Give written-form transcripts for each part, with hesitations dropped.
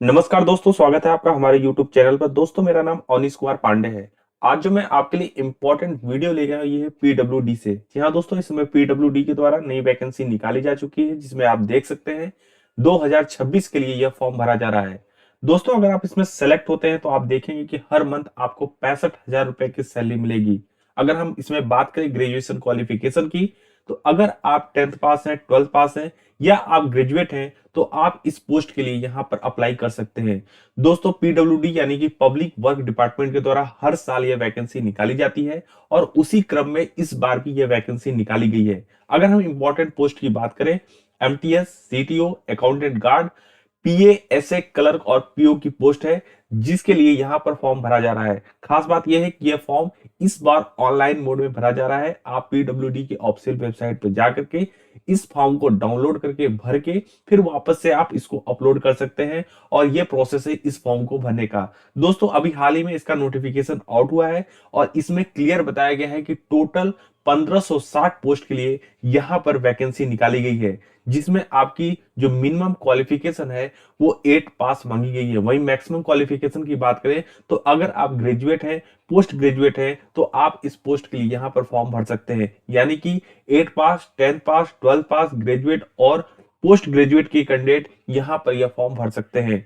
नमस्कार दोस्तों, स्वागत है आपका हमारे YouTube चैनल पर। दोस्तों, मेरा नाम अवनीश कुमार पांडे है। आज जो मैं आपके लिए इम्पोर्टेंट वीडियो लेके आया हूं, ये है पीडब्ल्यूडी से। जी हाँ दोस्तों, इसमें पीडब्ल्यूडी के द्वारा नई वैकेंसी निकाली जा चुकी है, जिसमें आप देख सकते हैं 2026 के लिए यह फॉर्म भरा जा रहा है। दोस्तों, अगर आप इसमें सेलेक्ट होते हैं तो आप देखेंगे कि हर मंथ आपको 65,000 रुपए की सैलरी मिलेगी। अगर हम इसमें बात करें ग्रेजुएशन क्वालिफिकेशन की, तो अगर आप 10th पास हैं, 12th पास हैं या आप ग्रेजुएट हैं, तो आप इस पोस्ट के लिए यहाँ पर अप्लाई कर सकते हैं। दोस्तों, पीडब्ल्यूडी यानी कि पब्लिक वर्क डिपार्टमेंट के द्वारा हर साल यह वैकेंसी निकाली जाती है और उसी क्रम में इस बार भी यह वैकेंसी निकाली गई है। अगर हम इंपॉर्टेंट पोस्ट की बात करें, एमटीएस, सीटीओ, अकाउंटेंट गार्ड, पीए, एसए क्लर्क और पीओ की पोस्ट है, जिसके लिए यहाँ पर फॉर्म भरा जा रहा है। खास बात यह है कि यह फॉर्म इस बार ऑनलाइन मोड में भरा जा रहा है। आप पीडब्ल्यूडी की ऑफिशियल वेबसाइट पर जाकर के इस फॉर्म को डाउनलोड करके भर के फिर वापस से आप इसको अपलोड कर सकते हैं और ये प्रोसेस है इस फॉर्म को भरने का। दोस्तों, अभी हाल ही में इसका नोटिफिकेशन आउट हुआ है और इसमें क्लियर बताया गया है कि टोटल 1560 पोस्ट के लिए यहां पर वैकेंसी निकाली गई है, जिसमें आपकी जो मिनिमम क्वालिफिकेशन है वो 8 पास मांगी गई है। वहीं मैक्सिमम क्वालिफिकेशन की बात करें तो अगर आप ग्रेजुएट हैं, पोस्ट ग्रेजुएट हैं, तो आप इस पोस्ट के लिए यहां पर फॉर्म भर सकते हैं। यानी कि 8 पास, 10 पास, 12 पास, ग्रेजुएट और पोस्ट ग्रेजुएट की कैंडिडेट यहां पर यह फॉर्म भर सकते हैं।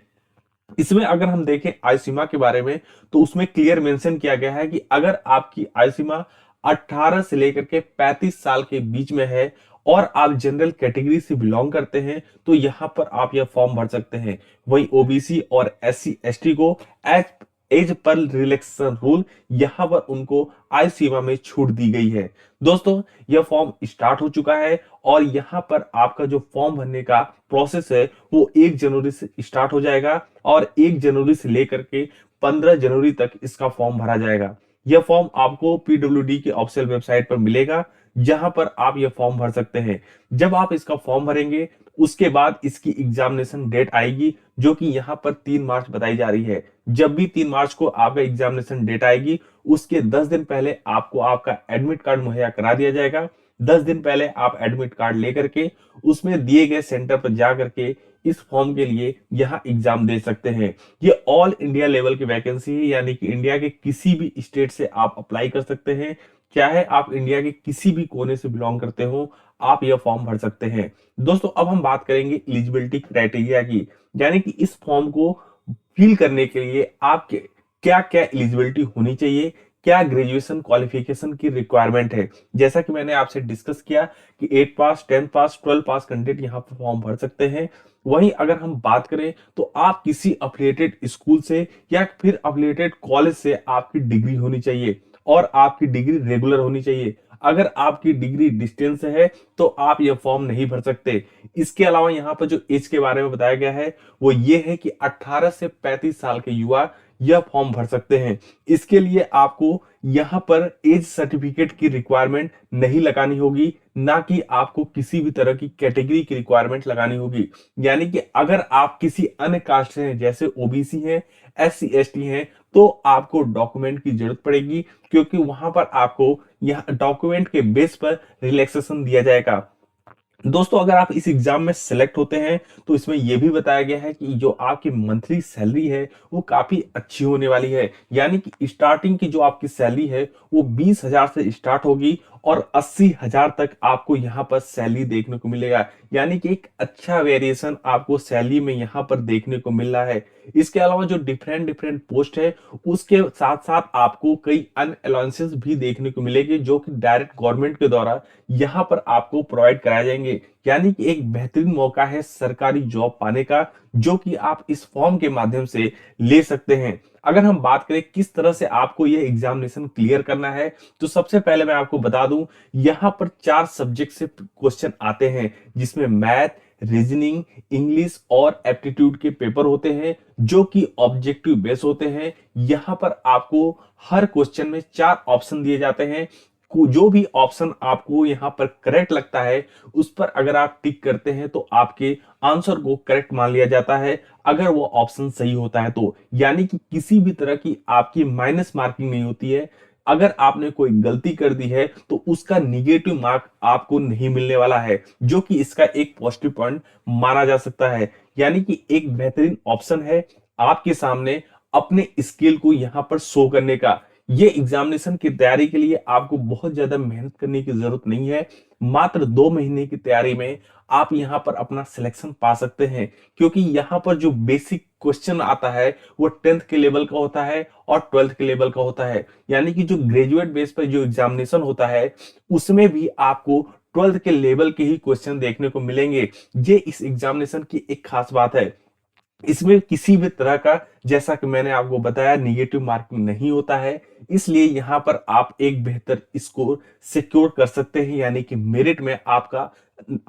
इसमें अगर हम देखें आयु सीमा के बारे में, तो उसमें क्लियर मेंशन किया गया है कि अगर आपकी आयु सीमा 18 से लेकर के 35 साल के बीच में है और आप जनरल कैटेगरी से बिलोंग करते हैं, तो यहां पर आप यह फॉर्म भर सकते हैं। वहीं ओबीसी और एससी एसटी को एज एज पर रिलैक्सेशन रूल, यहां पर उनको आयु सीमा में छूट दी गई है। दोस्तों, यह फॉर्म स्टार्ट हो चुका है और यहां पर आपका जो फॉर्म भरने का प्रोसेस है वो 1 जनवरी से स्टार्ट हो जाएगा और 1 जनवरी से लेकर के 15 जनवरी तक इसका फॉर्म भरा जाएगा। यह फॉर्म आपको पीडब्ल्यूडी की ऑफिशियल वेबसाइट पर मिलेगा, जहां पर आप यह फॉर्म भर सकते हैं। जब आप इसका फॉर्म भरेंगे, उसके बाद इसकी एग्जामिनेशन डेट आएगी, जो कि यहाँ पर 3 मार्च बताई जा रही है। जब भी 3 मार्च को आपका एग्जामिनेशन डेट आएगी, उसके 10 दिन पहले आपको आपका एडमिट कार्ड मुहैया करा दिया जाएगा। 10 दिन पहले आप एडमिट कार्ड लेकर के उसमें दिए गए सेंटर पर जा करके इस फॉर्म के लिए यहाँ एग्जाम दे सकते हैं। ये ऑल इंडिया लेवल की वैकेंसी है, यानी कि इंडिया के किसी भी स्टेट से आप अप्लाई कर सकते हैं। चाहे आप इंडिया के किसी भी कोने से बिलोंग करते हो, आप यह फॉर्म भर सकते हैं। दोस्तों, अब हम बात करेंगे एलिजिबिलिटी क्राइटेरिया की, यानी कि इस फॉर्म को फिल करने के लिए आपके क्या क्या एलिजिबिलिटी होनी चाहिए, क्या ग्रेजुएशन क्वालिफिकेशन की रिक्वायरमेंट है। जैसा कि मैंने आपसे डिस्कस किया कि 8 पास, 10 पास, 12 पास कैंडिडेट यहाँ पर फॉर्म भर सकते हैं। वहीं अगर हम बात करें तो आप किसी अफिलिएटेड स्कूल से या फिर अफिलिएटेड कॉलेज से आपकी डिग्री होनी चाहिए और आपकी डिग्री रेगुलर होनी चाहिए। अगर आपकी डिग्री डिस्टेंस से है तो आप यह फॉर्म नहीं भर सकते। इसके अलावा यहाँ पर जो एज के बारे में बताया गया है वो ये है कि 18 से 35 साल के युवा यह फॉर्म भर सकते हैं। इसके लिए आपको यहाँ पर एज सर्टिफिकेट की रिक्वायरमेंट नहीं लगानी होगी, ना कि आपको किसी भी तरह की कैटेगरी की रिक्वायरमेंट लगानी होगी। यानी कि अगर आप किसी अन्य कास्ट से हैं, जैसे ओबीसी हैं, एससी एसटी हैं, तो आपको डॉक्यूमेंट की जरूरत पड़ेगी, क्योंकि वहां पर आपको यह डॉक्यूमेंट के बेस पर रिलैक्सेशन दिया जाएगा। दोस्तों, अगर आप इस एग्जाम में सिलेक्ट होते हैं तो इसमें यह भी बताया गया है कि जो आपकी मंथली सैलरी है वो काफी अच्छी होने वाली है। यानी कि स्टार्टिंग की जो आपकी सैलरी है वो 20,000 से स्टार्ट होगी और 80,000 तक आपको यहाँ पर सैलरी देखने को मिलेगा। यानी कि एक अच्छा वेरिएशन आपको सैलरी में यहाँ पर देखने को मिल रहा है। इसके अलावा जो डिफरेंट डिफरेंट पोस्ट है, उसके साथ साथ आपको कई अन अलाउंसेस भी देखने को मिलेंगे, जो कि डायरेक्ट गवर्नमेंट के द्वारा यहाँ पर आपको प्रोवाइड कराए जाएंगे। यानी कि एक बेहतरीन मौका है सरकारी जॉब पाने का, जो कि आप इस फॉर्म के माध्यम से ले सकते हैं। अगर हम बात करें किस तरह से आपको यह एग्जामिनेशन क्लियर करना है, तो सबसे पहले मैं आपको बता दूं, यहां पर 4 सब्जेक्ट से क्वेश्चन आते हैं, जिसमें मैथ, रीजनिंग, इंग्लिश और एप्टीट्यूड के पेपर होते हैं, जो कि ऑब्जेक्टिव बेस होते हैं। यहां पर आपको हर क्वेश्चन में 4 ऑप्शन दिए जाते हैं। जो भी ऑप्शन आपको यहां पर करेक्ट लगता है, उस पर अगर आप टिक करते हैं तो आपके आंसर को करेक्ट मान लिया जाता है, अगर वो ऑप्शन सही होता है तो। यानी कि किसी भी तरह की आपकी माइनस मार्किंग नहीं होती है। अगर आपने कोई गलती कर दी है तो उसका निगेटिव मार्क आपको नहीं मिलने वाला है, जो कि इसका एक पॉजिटिव पॉइंट माना जा सकता है। यानी कि एक बेहतरीन ऑप्शन है आपके सामने अपने स्किल को यहाँ पर शो करने का। ये एग्जामिनेशन की तैयारी के लिए आपको बहुत ज्यादा मेहनत करने की जरूरत नहीं है। मात्र 2 महीने की तैयारी में आप यहाँ पर अपना सिलेक्शन पा सकते हैं, क्योंकि यहाँ पर जो बेसिक क्वेश्चन आता है वो 10th के लेवल का होता है और 12th के लेवल का होता है। यानी कि जो ग्रेजुएट बेस पर जो एग्जामिनेशन होता है उसमें भी आपको 12th के लेवल के ही क्वेश्चन देखने को मिलेंगे। ये इस एग्जामिनेशन की एक खास बात है। इसमें किसी भी तरह का, जैसा कि मैंने आपको बताया, निगेटिव मार्किंग नहीं होता है। इसलिए यहाँ पर आप एक बेहतर स्कोर सिक्योर कर सकते हैं, यानी कि मेरिट में आपका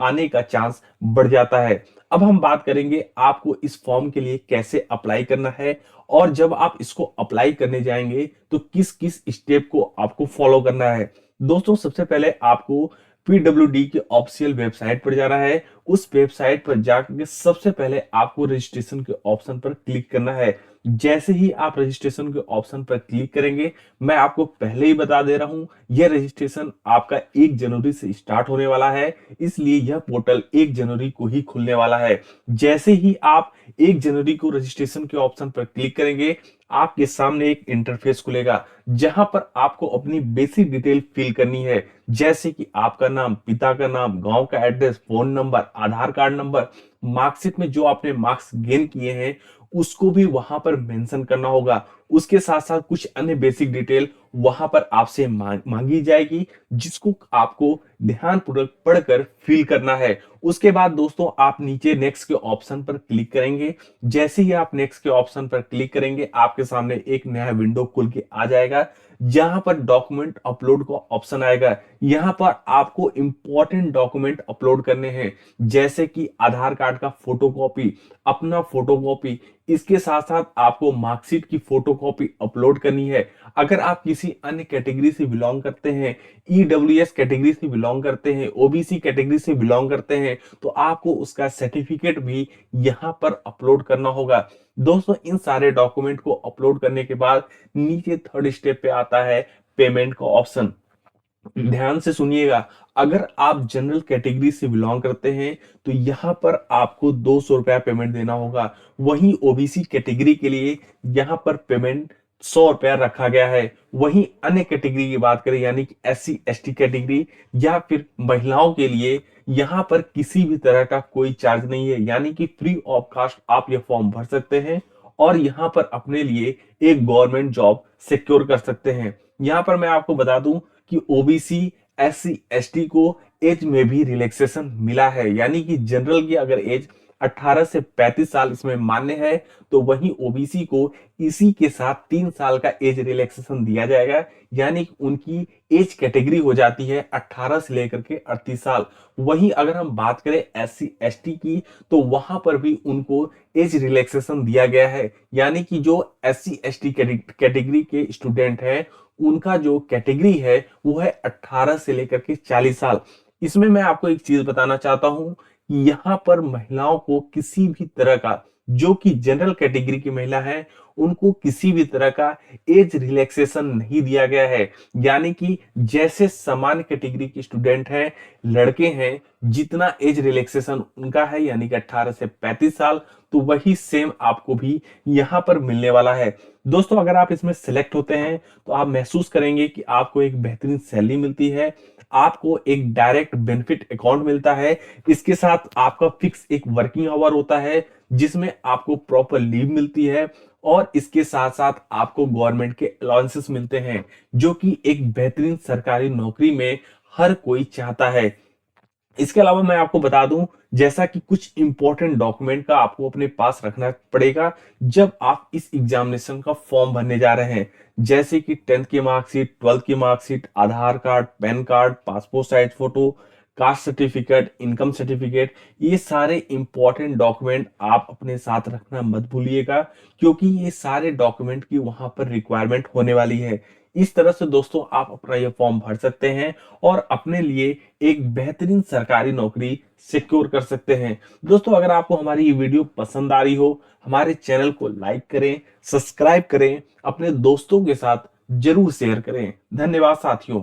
आने का चांस बढ़ जाता है। अब हम बात करेंगे आपको इस फॉर्म के लिए कैसे अप्लाई करना है, और जब आप इसको अप्लाई करने जाएंगे तो किस किस स्टेप को आपको फॉलो करना है। दोस्तों, सबसे पहले आपको पीडब्ल्यूडी की ऑफिशियल वेबसाइट पर जाना है। उस वेबसाइट पर जाकर सबसे पहले आपको रजिस्ट्रेशन के ऑप्शन पर क्लिक करना है। जैसे ही आप रजिस्ट्रेशन के ऑप्शन पर क्लिक करेंगे, मैं आपको पहले ही बता दे रहा हूं, यह रजिस्ट्रेशन आपका 1 जनवरी से स्टार्ट होने वाला है। इसलिए यह पोर्टल 1 जनवरी को ही खुलने वाला है। जैसे ही आप 1 जनवरी को रजिस्ट्रेशन के ऑप्शन पर क्लिक करेंगे, आपके सामने एक इंटरफेस खुलेगा जहां पर आपको अपनी बेसिक डिटेल फिल करनी है, जैसे कि आपका नाम, पिता का नाम, गांव का एड्रेस, फोन नंबर, आधार कार्ड नंबर, मार्कशीट में जो आपने मार्क्स गेन किए हैं उसको भी वहां पर मेंशन करना होगा। उसके साथ साथ कुछ अन्य बेसिक डिटेल वहां पर आपसे मांगी जाएगी, जिसको आपको ध्यानपूर्वक पढ़कर फिल करना है। उसके बाद दोस्तों आप नीचे नेक्स्ट के ऑप्शन पर क्लिक करेंगे। जैसे ही आप नेक्स्ट के ऑप्शन पर क्लिक करेंगे, आपके सामने एक नया विंडो खुल के आ जाएगा जहां पर डॉक्यूमेंट अपलोड का ऑप्शन आएगा। यहां पर आपको इंपॉर्टेंट डॉक्यूमेंट अपलोड करने हैं, जैसे कि आधार कार्ड का फोटोकॉपी, अपना फोटोकॉपी, इसके साथ साथ आपको मार्कशीट की फोटोकॉपी अपलोड करनी है। अगर आप किसी अन्य कैटेगरी से बिलोंग करते हैं, ईडब्ल्यूएस कैटेगरी से बिलोंग करते हैं, ओबीसी कैटेगरी से बिलोंग करते हैं, तो आपको उसका सर्टिफिकेट भी यहां पर अपलोड करना होगा। दोस्तों, इन सारे डॉक्यूमेंट को अपलोड करने के बाद नीचे थर्ड स्टेप पे आता है पेमेंट का ऑप्शन। ध्यान से सुनिएगा, अगर आप जनरल कैटेगरी से बिलोंग करते हैं तो यहाँ पर आपको 200 रुपया पेमेंट देना होगा। वहीं ओबीसी कैटेगरी के लिए यहाँ पर पेमेंट 100 रुपया रखा गया है। वहीं अन्य कैटेगरी की बात करें, यानी कि एससी एसटी कैटेगरी या फिर महिलाओं के लिए, यहाँ पर किसी भी तरह का कोई चार्ज नहीं है, यानी कि फ्री ऑफ कॉस्ट आप ये फॉर्म भर सकते हैं और यहाँ पर अपने लिए एक गवर्नमेंट जॉब सिक्योर कर सकते हैं। यहाँ पर मैं आपको बता दूं कि ओबीसी एससी एसटी को एज में भी रिलैक्सेशन मिला है, यानी कि जनरल की अगर एज 18 से 35 साल इसमें मान्य है, तो वहीं ओबीसी को इसी के साथ 3 साल का एज रिलैक्सेशन दिया जाएगा, यानी कि उनकी एज कैटेगरी हो जाती है 18 से लेकर के 38 साल। वहीं अगर हम बात करें एससी एसटी की, तो वहां पर भी उनको एज रिलैक्सेशन दिया गया है, यानी कि जो एससी एसटी कैटेगरी के स्टूडेंट हैं उनका जो कैटेगरी है वो है 18 से लेकर के 40 साल। इसमें मैं आपको एक चीज बताना चाहता हूं कि यहाँ पर महिलाओं को किसी भी तरह का, जो कि जनरल कैटेगरी की महिला है, उनको किसी भी तरह का एज रिलैक्सेशन नहीं दिया गया है। यानी कि जैसे सामान्य कैटेगरी के स्टूडेंट हैं, लड़के हैं, जितना एज रिलैक्सेशन उनका है यानी कि 18 से 35 साल, तो वही सेम आपको भी यहाँ पर मिलने वाला है। दोस्तों, अगर आप इसमें सिलेक्ट होते हैं तो आप महसूस करेंगे कि आपको एक बेहतरीन सैलरी मिलती है, आपको एक डायरेक्ट बेनिफिट अकाउंट मिलता है, इसके साथ आपका फिक्स एक वर्किंग आवर होता है जिसमें आपको प्रॉपर लीव मिलती है, और इसके साथ साथ आपको गवर्नमेंट के अलाउंसेस मिलते हैं, जो कि एक बेहतरीन सरकारी नौकरी में हर कोई चाहता है। इसके अलावा मैं आपको बता दूं, जैसा कि कुछ इंपॉर्टेंट डॉक्यूमेंट का आपको अपने पास रखना पड़ेगा जब आप इस एग्जामिनेशन का फॉर्म भरने जा रहे हैं, जैसे कि 10th की मार्कशीट, 12th की marksheet, Aadhaar card, PAN card, passport size photo, caste certificate, income certificate. ये सारे इंपॉर्टेंट डॉक्यूमेंट आप अपने साथ रखना मत भूलिएगा, क्योंकि ये सारे डॉक्यूमेंट की वहां पर रिक्वायरमेंट होने वाली है। इस तरह से दोस्तों आप अपना ये फॉर्म भर सकते हैं और अपने लिए एक बेहतरीन सरकारी नौकरी सिक्योर कर सकते हैं। दोस्तों, अगर आपको हमारी ये वीडियो पसंद आ रही हो, हमारे चैनल को लाइक करें, सब्सक्राइब करें, अपने दोस्तों के साथ जरूर शेयर करें। धन्यवाद साथियों।